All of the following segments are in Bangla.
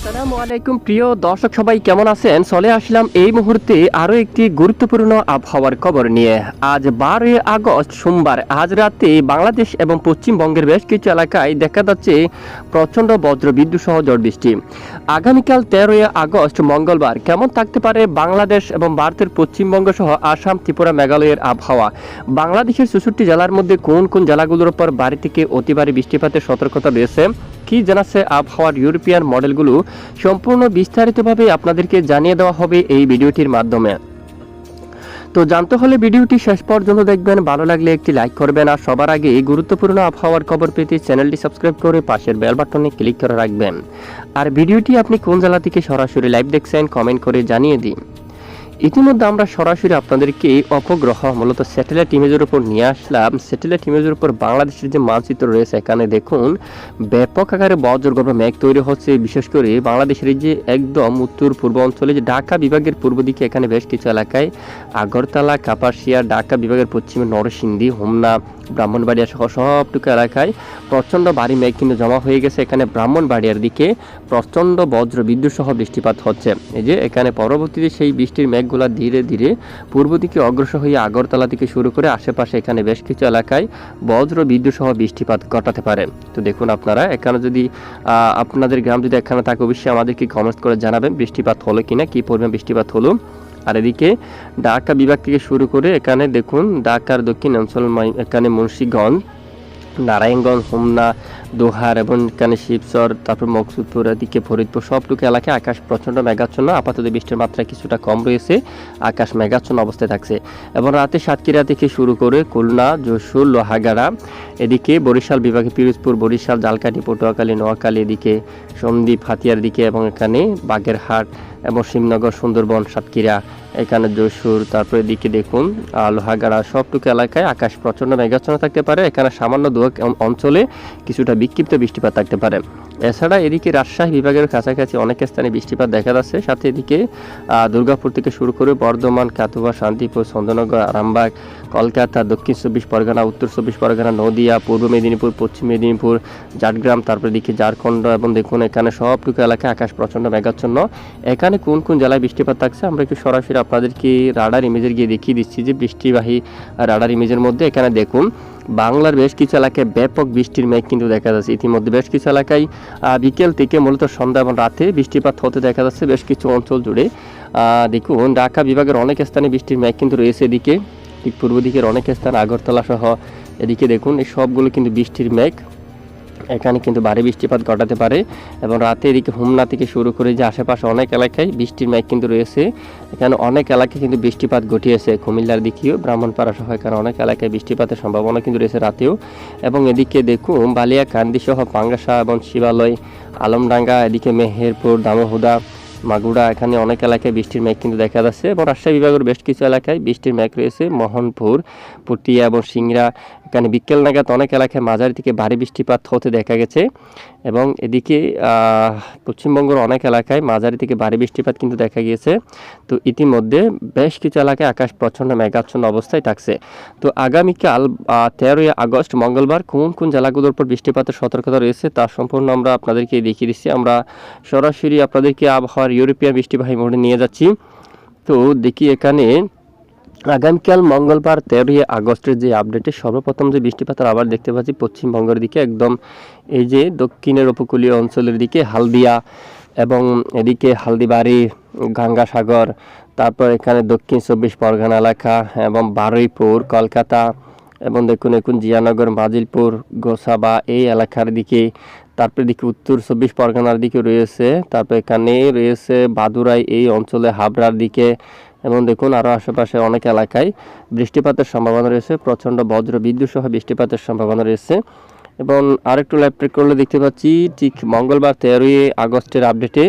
আসসালামু আলাইকুম প্রিয় দর্শক সবাই কেমন আছেন? চলে আসলাম এই মুহূর্তে আরও একটি গুরুত্বপূর্ণ আবহাওয়ার খবর নিয়ে। আজ 12 আগস্ট সোমবার আজ রাতে বাংলাদেশ এবং পশ্চিমবঙ্গের বেশ কিছু এলাকায় দেখা যাচ্ছে প্রচণ্ড বজ্রবিদ্যুৎ সহ ঝড় বৃষ্টি। আগামীকাল 13 আগস্ট মঙ্গলবার কেমন থাকতে পারে বাংলাদেশ এবং ভারতের পশ্চিমবঙ্গ সহ আসাম, ত্রিপুরা, মেঘালয়ের আবহাওয়া? বাংলাদেশের 64 জেলার মধ্যে কোন কোন জেলাগুলোর উপর ভারী থেকে অতি ভারী বৃষ্টিপাতের সতর্কতা রয়েছে, কি জানাচ্ছে আবহাওয়ার ইউরোপিয়ান মডেলগুলো, সম্পূর্ণ বিস্তারিতভাবে আপনাদেরকে জানিয়ে দেওয়া হবে এই ভিডিওটির মাধ্যমে। তো জানতে হলে ভিডিওটি শেষ পর্যন্ত দেখবেন, ভালো লাগলে একটি লাইক করবেন আর সবার আগে এই গুরুত্বপূর্ণ আবহাওয়ার খবর পেতে চ্যানেলটি সাবস্ক্রাইব করে পাশের বেল বাটনে ক্লিক করে রাখবেন। আর ভিডিওটি আপনি কোন জেলা থেকে সরাসরি লাইভ দেখছেন কমেন্ট করে জানিয়ে দিন। ইতিমধ্যে আমরা সরাসরি আপনাদেরকে অপগ্রহ মূলত স্যাটেলাইট ইমেজের উপর নিয়ে আসলাম। স্যাটেলাইট ইমেজের উপর বাংলাদেশের যে মানচিত্র রয়েছে এখানে দেখুন ব্যাপক আকারে বজ্রগর্ভ মেঘ তৈরি হচ্ছে। বিশেষ করে বাংলাদেশের যে একদম উত্তর পূর্ব অঞ্চলে যে ঢাকা বিভাগের পূর্ব দিকে এখানে বেশ কিছু এলাকায় আগরতলা, কাপাসিয়া, ঢাকা বিভাগের পশ্চিমে নরসিংদী, হোমনা, ব্রাহ্মণবাড়িয়া সহ সবটুকু এলাকায় প্রচণ্ড ভারী মেঘ কিন্তু জমা হয়ে গেছে। এখানে ব্রাহ্মণবাড়িয়ার দিকে প্রচণ্ড বজ্র বিদ্যুৎ সহ বৃষ্টিপাত হচ্ছে। এই যে এখানে পরবর্তীতে সেই বৃষ্টির মেঘগুলা ধীরে ধীরে পূর্ব দিকে অগ্রসর হয়ে আগরতলা থেকে শুরু করে আশেপাশে এখানে বেশ কিছু এলাকায় বজ্র বিদ্যুৎ সহ বৃষ্টিপাত ঘটাতে পারে। তো দেখুন আপনারা এখানে যদি আপনাদের গ্রাম যদি এখানে থাকে অবশ্যই আমাদেরকে কমেন্টস করে জানাবেন বৃষ্টিপাত হলো কিনা, কি পরিমাণ বৃষ্টিপাত হলো। আর এদিকে ঢাকা বিভাগ থেকে শুরু করে এখানে দেখুন ঢাকার দক্ষিণ অঞ্চল এখানে মুন্সিগঞ্জ, নারায়ণগঞ্জ, হোমনা, দোহার এবং এখানে শিবচর, তারপর মকসুদপুর, এদিকে ফরিদপুর সবটুকু এলাকায় আকাশ প্রচণ্ড মেঘাচ্ছন্ন। আপাতত বৃষ্টির মাত্রা কিছুটা কম রয়েছে, আকাশ মেঘাচ্ছন্ন অবস্থায় থাকছে। এবং রাতে সাতক্ষীরা থেকে শুরু করে খুলনা, যশোর, লোহাগাড়া, এদিকে বরিশাল বিভাগে পিরোজপুর, বরিশাল, ঝালকাঠি, পটুয়াখালী, নোয়াখালী, এদিকে সন্দ্বীপ, হাতিয়ার দিকে এবং এখানে বাগেরহাট এবং শিবনগর, সুন্দরবন, সাতক্ষীরা, এখানে যশোর, তারপরে এদিকে দেখুন লোহাগাড়া সবটুকু এলাকায় আকাশ প্রচণ্ড মেঘাচ্ছন্ন থাকতে পারে। এখানে সামান্য দু অঞ্চলে কিছুটা বিক্ষিপ্ত বৃষ্টিপাত থাকতে পারে। এছাড়া এদিকে রাজশাহী বিভাগের কাছাকাছি অনেক স্থানে বৃষ্টিপাত দেখা যাচ্ছে। সাথে এদিকে দুর্গাপুর থেকে শুরু করে বর্ধমান, কাতুয়া, শান্তিপুর, চন্দ্রনগর, আরামবাগ, কলকাতা, দক্ষিণ 24 পরগনা, উত্তর 24 পরগনা, নদিয়া, পূর্ব মেদিনীপুর, পশ্চিম মেদিনীপুর, ঝাড়গ্রাম, তারপরে এদিকে ঝাড়খণ্ড এবং দেখুন এখানে সবটুকু এলাকায় আকাশ প্রচণ্ড মেঘাচ্ছন্ন। এখানে কোন কোন জেলায় বৃষ্টিপাত থাকছে আমরা একটু সরাসরি আপনাদেরকে রাডার ইমেজের গিয়ে দেখিয়ে দিচ্ছি। যে বৃষ্টিবাহী রাডার ইমেজের মধ্যে এখানে দেখুন বাংলার বেশ কিছু এলাকায় ব্যাপক বৃষ্টির মেঘ কিন্তু দেখা যাচ্ছে। ইতিমধ্যে বেশ কিছু এলাকায় বিকেল থেকে মূলত সন্ধ্যা এবং রাতে বৃষ্টিপাত হতে দেখা যাচ্ছে বেশ কিছু অঞ্চল জুড়ে। দেখুন ঢাকা বিভাগের অনেক স্থানে বৃষ্টির মেঘ কিন্তু রয়েছে। এদিকে ঠিক পূর্ব দিকের অনেক স্থান, আগরতলা সহ এদিকে দেখুন এই সবগুলো কিন্তু বৃষ্টির মেঘ, এখানে কিন্তু ভারী বৃষ্টিপাত ঘটাতে পারে। এবং রাতে এদিকে হোমনা থেকে শুরু করে যে আশেপাশে অনেক এলাকায় বৃষ্টির মেঘ কিন্তু রয়েছে। এখানে অনেক এলাকায় কিন্তু বৃষ্টিপাত ঘটিয়েছে। কুমিল্লার দিকেও, ব্রাহ্মণপাড়া সহ এখানে অনেক এলাকায় বৃষ্টিপাতের সম্ভাবনা কিন্তু রয়েছে রাতেও। এবং এদিকে দেখুন বালিয়াকান্দি সহ পাঙ্গাসা এবং শিবালয়, আলমডাঙ্গা, এদিকে মেহেরপুর, দামোহদা, মাগুড়া, এখানে অনেক এলাকায় বৃষ্টির মেঘ কিন্তু দেখা যাচ্ছে। এবং রাজশাহী বিভাগের বেশ কিছু এলাকায় বৃষ্টির মেঘ রয়েছে। মোহনপুর, পুটিয়া এবং সিংড়া, এখানে বিকেল নাগাদ অনেক এলাকায় মাঝারি থেকে ভারী বৃষ্টিপাত হতে দেখা গেছে। এবং এদিকে পশ্চিমবঙ্গের অনেক এলাকায় মাঝারি থেকে ভারী বৃষ্টিপাত কিন্তু দেখা গিয়েছে। তো ইতিমধ্যে বেশ কিছু এলাকায় আকাশ প্রচণ্ড মেঘাচ্ছন্ন অবস্থায় থাকছে। তো আগামীকাল 13 আগস্ট মঙ্গলবার কোন কোন জেলাগুলোর উপর বৃষ্টিপাতের সতর্কতা রয়েছে তা সম্পূর্ণ আমরা আপনাদেরকে দেখিয়ে দিচ্ছি। আমরা সরাসরি আপনাদেরকে আবহাওয়ার ইউরোপিয়ান বৃষ্টিবাহী মোডে নিয়ে যাচ্ছি। তো দেখি এখানে আগামীকাল মঙ্গলবার 13 আগস্টের যে আপডেটে সর্বপ্রথম যে বৃষ্টিপাতের আবার দেখতে পাচ্ছি পশ্চিমবঙ্গের দিকে একদম এই যে দক্ষিণের উপকূলীয় অঞ্চলের দিকে হালদিয়া এবং এদিকে হালদিবাড়ি, গঙ্গাসাগর, তারপর এখানে দক্ষিণ 24 পরগনা এলাকা এবং বারুইপুর, কলকাতা এবং দেখুন জিয়ানগর, মাজিলপুর, গোসাবা এই এলাকার দিকে, তারপর দিকে উত্তর 24 পরগনার দিকে রয়েছে, তারপর এখানে রয়েছে বাদুরাই এই অঞ্চলে, হাবড়ার দিকে এবং দেখুন আরও আশেপাশে অনেক এলাকায় বৃষ্টিপাতের সম্ভাবনা রয়েছে। প্রচণ্ড বজ্র বিদ্যুৎ সহ বৃষ্টিপাতের সম্ভাবনা রয়েছে। এবং আরেকটু ল্যাপ ট্রেক করলে দেখতে পাচ্ছি ঠিক মঙ্গলবার 13 আগস্টের আপডেটে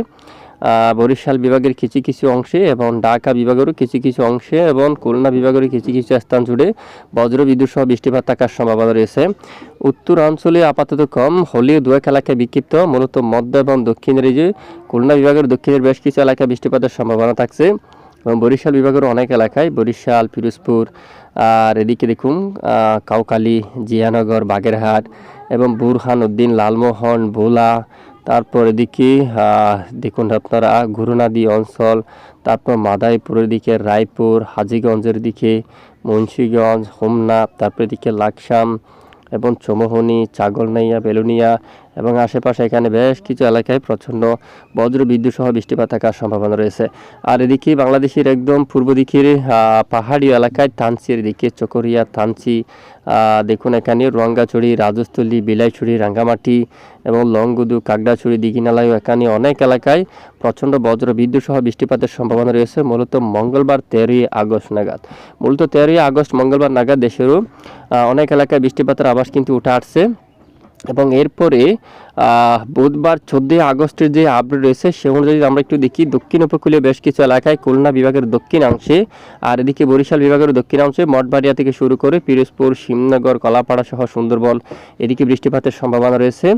বরিশাল বিভাগের কিছু কিছু অংশে এবং ঢাকা বিভাগেরও কিছু কিছু অংশে এবং খুলনা বিভাগেরও কিছু কিছু স্থান জুড়ে বজ্র বিদ্যুৎ সহ বৃষ্টিপাত থাকার সম্ভাবনা রয়েছে। উত্তরাঞ্চলে আপাতত কম হলেও দু এক এলাকায় বিক্ষিপ্ত, মূলত মধ্য এবং দক্ষিণের এই যে খুলনা বিভাগের দক্ষিণের বেশ কিছু এলাকায় বৃষ্টিপাতের সম্ভাবনা থাকছে। এবং বরিশাল বিভাগের অনেক এলাকায়, বরিশাল, পিরোজপুর, আর এদিকে দেখুন কাউখালী, জিয়ানগর, বাগেরহাট এবং বুরহানুদ্দিন, লালমোহন, ভোলা, তারপর এদিকে দেখুন আপনারা গুরুনাদি অঞ্চল, তারপর মাদারীপুরের দিকে রায়পুর, হাজীগঞ্জের দিকে মুন্সিগঞ্জ, হোমনা, তারপর এদিকে লাকসাম এবং চৌমুহনী, ছাগলনাইয়া, বেলুনিয়া এবং আশেপাশে এখানে বেশ কিছু এলাকায় প্রচণ্ড বজ্র বিদ্যুৎ সহ বৃষ্টিপাত থাকার সম্ভাবনা রয়েছে। আর এদিকে বাংলাদেশের একদম পূর্ব দিকের পাহাড়ি এলাকায় থানচির দিকে চকরিয়া, থানচি, দেখুন এখানে রঙ্গাছড়ি, রাজস্থলী, বিলাইছড়ি, রাঙ্গামাটি এবং লংগুদু, কাকড়াছড়ি, দিঘিনালায় এখানে অনেক এলাকায় প্রচণ্ড বজ্র বিদ্যুৎ সহ বৃষ্টিপাতের সম্ভাবনা রয়েছে মূলত মঙ্গলবার 13ই আগস্ট নাগাদ। মূলত 13ই আগস্ট মঙ্গলবার নাগাদ দেশেরও অনেক এলাকায় বৃষ্টিপাতের আভাস কিন্তু উঠে আসছে। এবং এরপরে বুধবার 14 আগস্টের যে আপডেট রয়েছে সে অনুযায়ী আমরা একটু দেখি দক্ষিণ উপকূলীয় বেশ কিছু এলাকায়, খুলনা বিভাগের দক্ষিণাংশে আর এদিকে বরিশাল বিভাগের দক্ষিণাংশে মঠবাড়িয়া থেকে শুরু করে পিরোজপুর, শিবনগর, কলাপাড়া সহ সুন্দরবন এদিকে বৃষ্টিপাতের সম্ভাবনা রয়েছে।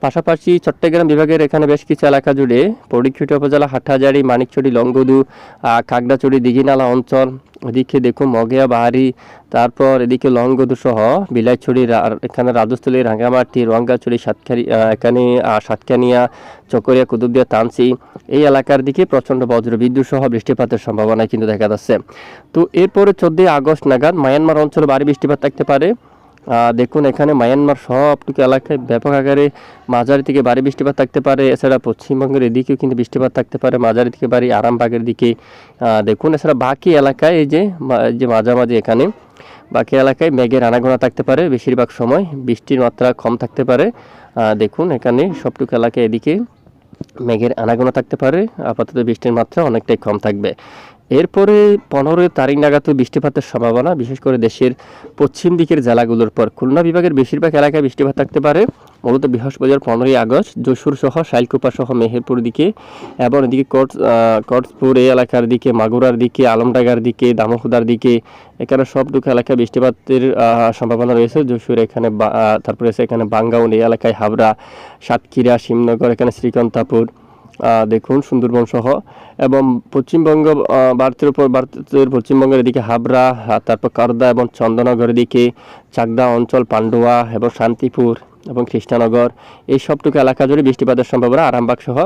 পাশাপাশি চট্টগ্রাম বিভাগের এখানে বেশ কিছু এলাকা জুড়ে ফটিকছড়ি উপজেলা, হাটহাজারী, মানিকছড়ি, লংগদু, খাগড়াছড়ি, দিঘিনালা অঞ্চল, এদিকে দেখুন মগেয়া, বাহারি, তারপর এদিকে লংগদু সহ বিলাইছড়ি, এখানে রাজস্থলী, রাঙ্গামাটি, রঙ্গাছড়ি, এখানে সাতকানিয়া, চকরিয়া, কুতুবদিয়া, তানচি এই এলাকার দিকে প্রচণ্ড বজ্র বিদ্যুৎ সহ বৃষ্টিপাতের সম্ভাবনা কিন্তু দেখা যাচ্ছে। তো এরপরে 14 আগস্ট নাগাদ মায়ানমার অঞ্চলে ভারী বৃষ্টিপাত থাকতে পারে। দেখুন এখানে মায়ানমার সবটুকু এলাকায় ব্যাপক আকারে মাঝারি থেকে ভারী বৃষ্টিপাত থাকতে পারে। এছাড়া পশ্চিমবঙ্গের এদিকেও কিন্তু বৃষ্টিপাত থাকতে পারে মাঝারি থেকে ভারী, আরামবাগের দিকে দেখুন। এছাড়া বাকি এলাকায় এই যে মাঝামাঝি এখানে বাকি এলাকায় মেঘের আনাগোনা থাকতে পারে, বেশিরভাগ সময় বৃষ্টির মাত্রা কম থাকতে পারে। দেখুন এখানে সবটুকু এলাকায় এদিকে মেঘের আনাগোনা থাকতে পারে, আপাতত বৃষ্টির মাত্রা অনেকটাই কম থাকবে। এরপরে 15 তারিখ নাগাদ বৃষ্টিপাতের সম্ভাবনা, বিশেষ করে দেশের পশ্চিম দিকের জেলাগুলোর পর খুলনা বিভাগের বেশিরভাগ এলাকায় বৃষ্টিপাত থাকতে পারে মূলত বৃহস্পতিবার 15 আগস্ট যশোর সহ শাইলকুপা সহ মেহেরপুর দিকে এবং এদিকে কটসপুর এই এলাকার দিকে, মাগুরার দিকে, আলমডাঙ্গার দিকে, দামোহদার দিকে এখানে সবটুকু এলাকায় বৃষ্টিপাতের সম্ভাবনা রয়েছে। যশোর এখানে, তারপরে এখানে বাঙ্গাউন এই এলাকায়, হাবড়া, সাতক্ষীরা, শিবনগর, এখানে শ্রীকান্তাপুর, দেখুন সুন্দরবন সহ এবং পশ্চিমবঙ্গ ভারতের পশ্চিমবঙ্গের এদিকে হাবড়া, তারপর কারদা এবং চন্দননগরের দিকে, চাকদা অঞ্চল, পান্ডুয়া এবং শান্তিপুর এবং কৃষ্ণনগর এই সবটুকু এলাকা জুড়ে বৃষ্টিপাতের সম্ভাবনা, আরামবাগ সহ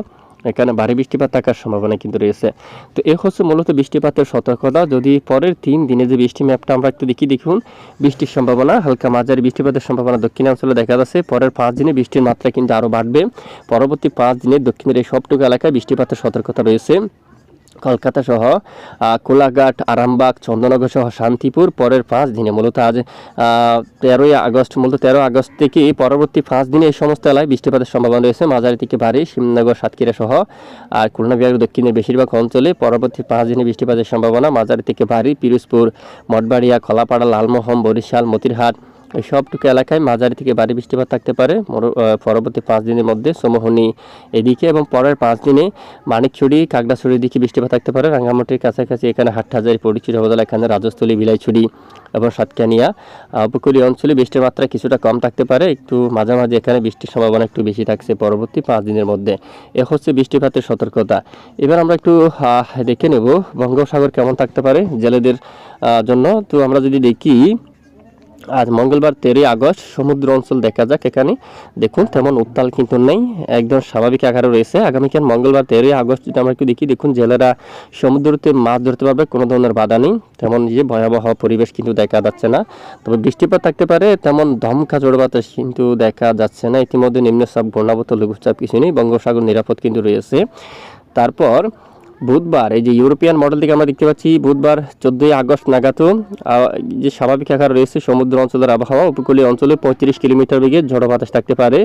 এখানে ভারী বৃষ্টিপাত থাকার সম্ভাবনা কিন্তু রয়েছে। তো এ হচ্ছে মূলত বৃষ্টিপাতের সতর্কতা। যদি পরের 3 দিনে যে বৃষ্টি ম্যাপটা আমরা একটু দেখুন বৃষ্টির সম্ভাবনা, হালকা মাঝারি বৃষ্টিপাতের সম্ভাবনা দক্ষিণাঞ্চলে দেখা যাচ্ছে। পরের 5 দিনে বৃষ্টির মাত্রা কিন্তু আরও বাড়বে। পরবর্তী 5 দিনে দক্ষিণের এই সবটুকু এলাকায় বৃষ্টিপাতের সতর্কতা রয়েছে। কলকাতা সহ কোলাঘাট, আরামবাগ, চন্দননগর সহ শান্তিপুর পরের 5 দিনে মূলত আজ 13 আগস্ট, মূলত 13 আগস্ট থেকে পরবর্তী 5 দিনে এই সমস্ত এলাকায় বৃষ্টিপাতের সম্ভাবনা রয়েছে মাঝারি থেকে ভারী, শিবনগর, সাতক্ষীরা সহ আর খুলনা বিভাগের দক্ষিণের বেশিরভাগ অঞ্চলে পরবর্তী 5 দিনে বৃষ্টিপাতের সম্ভাবনা মাঝারি থেকে ভারী, পিরোজপুর, মঠবাড়িয়া, খলাপাড়া, লালমোহন, বরিশাল, মতিরহাট এই সবটুকু এলাকায় মাঝারি থেকে ভারী বৃষ্টিপাত থাকতে পারে পরবর্তী 5 দিনের মধ্যে। চৌমুহনী এদিকে এবং পরের 5 দিনে মানিকছড়ি, কাকড়াছড়ির দিকে বৃষ্টিপাত থাকতে পারে, রাঙ্গামাটির কাছাকাছি এখানে হাটহাজারী, ফটিকছড়ি উপজেলা এখানে রাজস্থলী, বিলাইছড়ি এবং সাতকানিয়া উপকূলীয় অঞ্চলে বৃষ্টির মাত্রা কিছুটা কম থাকতে পারে, একটু মাঝামাঝি এখানে বৃষ্টির সম্ভাবনা একটু বেশি থাকছে পরবর্তী 5 দিনের মধ্যে। এ হচ্ছে বৃষ্টিপাতের সতর্কতা। এবার আমরা একটু দেখে নেব বঙ্গোপসাগর কেমন থাকতে পারে জেলেদের জন্য। তো আমরা যদি দেখি আজ মঙ্গলবার 13 আগস্ট সমুদ্র অঞ্চল দেখা যাক। এখানে দেখুন তেমন উত্তাল কিন্তু নেই, একদম স্বাভাবিক আকারে রয়েছে। আগামীকাল মঙ্গলবার 13 আগস্ট যদি আমরা একটু দেখুন জেলেরা সমুদ্রতে মাছ ধরতে পারবে, কোনো ধরনের বাধা নেই, তেমন যে ভয়াবহ পরিবেশ কিন্তু দেখা যাচ্ছে না। তবে বৃষ্টিপাত থাকতে পারে, তেমন ধমকা ঝড় বাতাস কিন্তু দেখা যাচ্ছে না। ইতিমধ্যে নিম্নচাপ, ঘূর্ণাবর্ত, লঘুচাপ কিছু নেই, বঙ্গোপসাগর নিরাপদ কিন্তু রয়েছে। তারপর বুধবার এই যে ইউরোপিয়ান মডেল থেকে আমরা দেখতে পাচ্ছি বুধবার 14 আগস্ট নাগাদ যে স্বাভাবিক আকার রয়েছে সমুদ্র অঞ্চলের আবহাওয়া, উপকূলীয় অঞ্চলে 35 কিলোমিটার বেগে ঝড়ো বাতাস থাকতে পারে,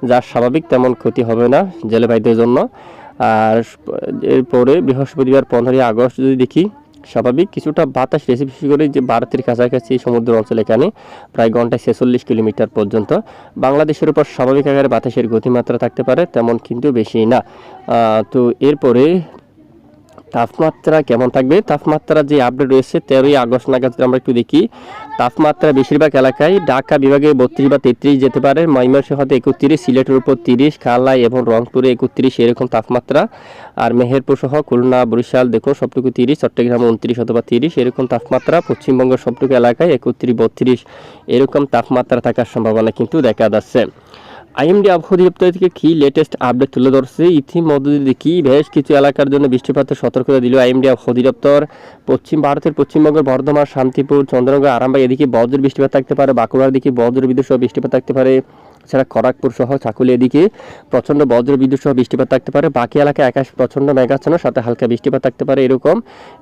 যা স্বাভাবিক, তেমন ক্ষতি হবে না জেলে ভাইদের জন্য। আর এরপরে বৃহস্পতিবার 15 আগস্ট যদি দেখি স্বাভাবিক কিছুটা বাতাস রয়েছে, বিশেষ করে যে ভারতের কাছাকাছি সমুদ্র অঞ্চল এখানে প্রায় ঘন্টায় 46 কিলোমিটার পর্যন্ত। বাংলাদেশের উপর স্বাভাবিক আকারে বাতাসের গতিমাত্রা থাকতে পারে, তেমন কিন্তু বেশি না। তো এরপরে তাপমাত্রা কেমন থাকবে, তাপমাত্রা যে আপডেট রয়েছে 13 আগস্ট নাগাদ আমরা একটু দেখি। তাপমাত্রা বেশিরভাগ এলাকায় ঢাকা বিভাগে 32 বা 33 যেতে পারে, ময়মনসিংহতে 31, সিলেটের উপর 30, কালাই এবং রংপুরে 31 এরকম তাপমাত্রা। আর মেহেরপুর সহ খুলনা, বরিশাল দেখুন সবটুকু 30, চট্টগ্রাম 29 অথবা 30 এরকম তাপমাত্রা। পশ্চিমবঙ্গের সবটুকু এলাকায় 31, 32 এরকম তাপমাত্রা থাকার সম্ভাবনা কিন্তু দেখা যাচ্ছে। আইএমডি আবহাওয়া অধিদপ্তর থেকে কি লেটেস্ট আপডেট তুলে ধরছে। ইতিমধ্যে দেখি বেশ কিছু এলাকার জন্য বৃষ্টিপাতের সতর্কতা দিল আইএমডি আবহাওয়া অধিদপ্তর। পশ্চিম ভারতের পশ্চিমবঙ্গের বর্ধমান, শান্তিপুর, চন্দ্রনগর, আরামবাগ এদিকে বজ্র বৃষ্টিপাত থাকতে পারে। বাঁকুড়ার দিকে বজ্র বিদ্যুৎ সহ বৃষ্টিপাত থাকতে পারে। এছাড়া খড়গপুর সহ চাকুলিয়া এদিকে প্রচণ্ড বজ্র বিদ্যুৎ সহ বৃষ্টিপাত থাকতে পারে। বাকি এলাকায় আকাশ প্রচণ্ড মেঘাচ্ছন্ন, সাথে হালকা বৃষ্টিপাত থাকতে পারে এরকম।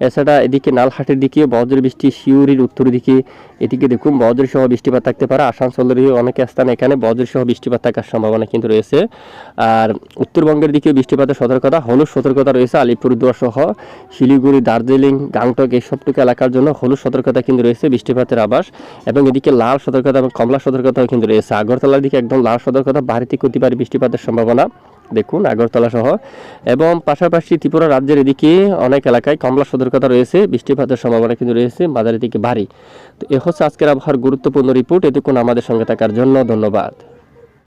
এছাড়া এদিকে নালহাটের দিকে বজ্র বৃষ্টি, শিউরির উত্তর দিকে এদিকে দেখুন বজ্র সহ বৃষ্টিপাত থাকতে পারে। আসানসোলের অনেক স্থানে এখানে বজ্র সহ বৃষ্টিপাত থাকার সম্ভাবনা কিন্তু রয়েছে। আর উত্তরবঙ্গের দিকে বৃষ্টিপাতের সতর্কতা, হলুদ সতর্কতা রয়েছে আলিপুরদুয়ার সহ শিলিগুড়ি, দার্জিলিং, গাংটক এইসবটুকু এলাকার জন্য হলুদ সতর্কতা কিন্তু রয়েছে, বৃষ্টিপাতের আভাস। এবং এদিকে লাল সতর্কতা এবং কমলা সতর্কতাও কিন্তু রয়েছে। আগরতলার দিকে একদম লাল সতর্কতা, ভারী থেকে অতি ভারী বৃষ্টিপাতের সম্ভাবনা দেখুন আগরতলা সহ। এবং পাশাপাশি ত্রিপুরা রাজ্যের এদিকে অনেক এলাকায় কমলা সতর্কতা রয়েছে, বৃষ্টিপাতের সম্ভাবনা কিন্তু রয়েছে, মাঝারি থেকে ভারী। তো এ হচ্ছে আজকের আবহাওয়ার গুরুত্বপূর্ণ রিপোর্ট। এতক্ষণ আমাদের সঙ্গে থাকার জন্য ধন্যবাদ।